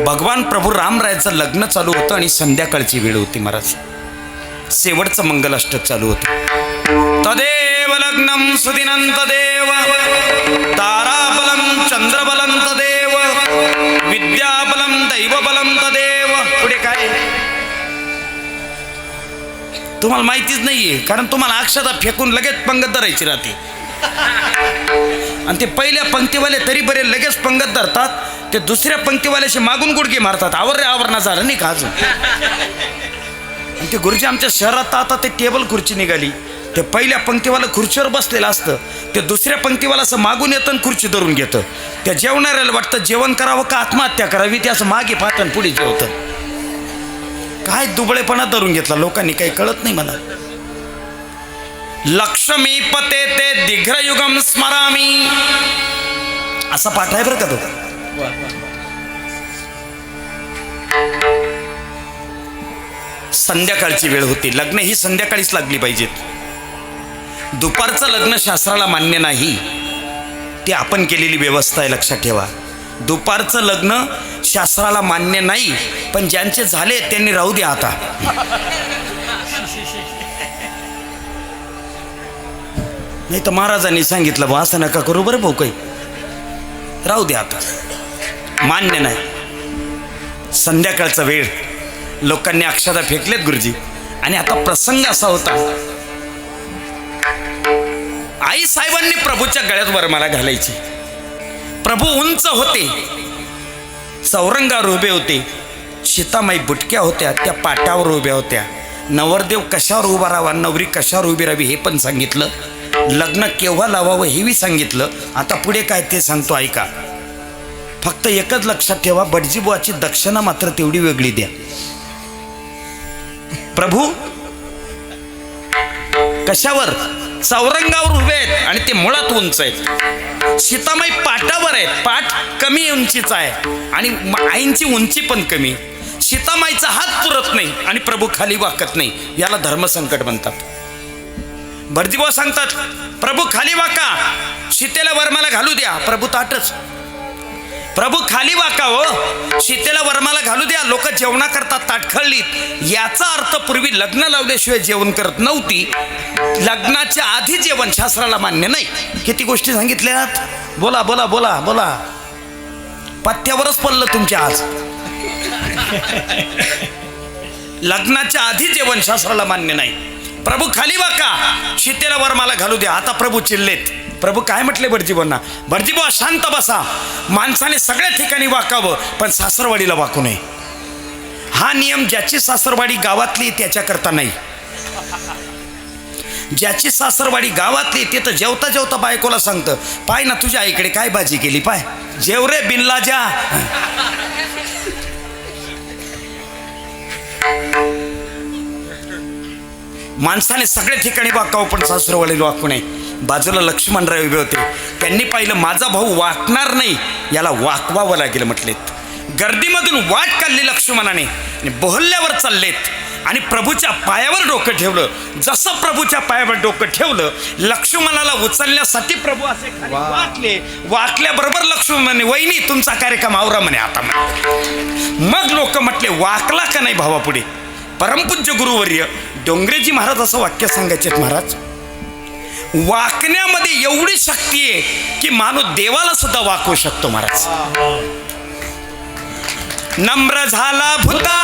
भगवान प्रभू रामरायाचं लग्न चालू होतं आणि संध्याकाळची वेळ होती महाराज. शेवटचं मंगलाष्टक चालू होतं. तदेव लग्नम सुदिनं तदेव ताराबलं चंद्रबलं तदेव विद्याबलं दैवबलं तदेव. पुढे काय तुम्हाला माहितीच नाहीये, कारण तुम्हाला अक्षता फेकून लगेच पंगत धरायची राहते. आणि ते पहिल्या पंक्तीवाले तरी बरे लगेच पंगत धरतात, ते दुसऱ्या पंक्तीवाल्याशी मागून गुडघे मारतात. आवर रे आवरणा झालं नाही का अजून. आणि ते गुरुजी आमच्या शहरात आता ते टेबल खुर्ची निघाली. ते पहिल्या पंक्तीवाला खुर्चीवर बसलेलं असतं, ते दुसऱ्या पंक्तीवाला असं मागून येतं आणि खुर्ची धरून घेतं. त्या जेवणाऱ्याला वाटतं जेवण करावं का आत्महत्या करावी, ते असं मागे पाहतं पुढे जेवतं. काय दुबळेपणा धरून घेतला लोकांनी, काही कळत नाही मला. लक्ष्मी पते ते दिघ्रयुगम स्मरामी असा पाठ आहे बरं का तो. संध्याकाळची वेळ होती. लग्न ही संध्याकाळीच लागली पाहिजेत. दुपारचं लग्न शास्त्राला मान्य नाही, ती आपण केलेली व्यवस्था आहे, लक्षात ठेवा. दुपारचं लग्न शास्त्राला मान्य नाही, पण ज्यांचे झाले त्यांनी राहू द्या आता. नाही तर महाराजांनी सांगितलं बा असं नका करू बरं भाऊ, काही राहू द्या आता, मान्य नाही. संध्याकाळचा वेळ, लोकांनी अक्षता फेकलेत गुरुजी. आणि आता प्रसंग असा होता, आई साहेबांनी प्रभूच्या गळ्यात वरमाला घालायची. प्रभू उंच होते, चौरंगावर उभे होते. सीतामाई बुटक्या होत्या, त्या पाटावर उभ्या होत्या. नवरदेव कशावर उभा राहावा, नवरी कशावर उभी राहावी हे पण सांगितलं. लग्न केव्हा लावावं हेही सांगितलं. आता पुढे काय ते सांगतो, ऐका. फक्त एकच लक्षात ठेवा, बडजीबुवाची दक्षिणा मात्र तेवढी वेगळी द्या. प्रभू कशावर, चौरंगावर उभे आहेत आणि ते मुळात उंच आहेत. सीतामाई पाटावर आहेत, पाठ कमी उंचीचा आहे आणि आईंची उंची पण कमी. सीतामाईचा हात पुरत नाही आणि प्रभू खाली वाकत नाही. याला धर्मसंकट म्हणतात. बडजीबुवा सांगतात, प्रभू खाली वाका, सीतेला वरमाला घालू द्या. प्रभू ताटच. प्रभू खाली वाका हो, सीतेला वरमाला घालू द्या. लोक जेवणा करतात ताट खळलीत. याचा अर्थ पूर्वी लग्न लावल्याशिवाय जेवण करत नव्हती. लग्नाच्या आधी जेवण शास्त्राला मान्य नाही. किती गोष्टी सांगितल्यात. बोला बोला बोला बोला, पथ्यावरच पडलं तुमच्या आज. लग्नाच्या आधी जेवण शास्त्राला मान्य नाही. प्रभू खाली वाका, सीतेला वरमाला घालू द्या. आता प्रभू चिल्लेत. प्रभू काय म्हटले बडजीबुवांना, बडजीबुवा शांत बसा. माणसाने सगळ्या ठिकाणी वाकावं, पण सासरवाडीला वाकू नये. हा नियम ज्याची सासरवाडी गावातली त्याच्याकरता नाही. ज्याची सासरवाडी गावातली ते तर जेवता जेवता बायकोला सांगतं, पाय ना तुझ्या आईकडे काय भाजी केली, पाय जेव रे बिनला जा. माणसाने सगळ्या ठिकाणी वाकावं, पण सासरवाडीला वाकू नये. बाजूला लक्ष्मणराव उभे होते. त्यांनी पाहिलं माझा भाऊ वाकणार नाही, याला वाकवावं लागेल म्हटलेत. गर्दीमधून वाट काढली लक्ष्मणाने आणि बोहल्यावर चाललेत आणि प्रभूच्या पायावर डोकं ठेवलं. जसं प्रभूच्या पायावर डोकं ठेवलं, लक्ष्मणाला उचलण्यासाठी प्रभू असे खाली वाकले. वाकल्याबरोबर लक्ष्मण म्हणे, वहिनी तुमचा कार्यक्रम आवरा म्हणे आता म्हणे. मग लोक म्हटले, वाकला का नाही भावापुढे. परमपूज्य गुरुवर्य डोंगरेजी महाराज असं वाक्य सांगायचे, महाराज वाकण्यामध्ये एवढी शक्ती आहे की माणूस देवाला सुद्धा वाकवू शकतो. महाराज नम्र झाला भूता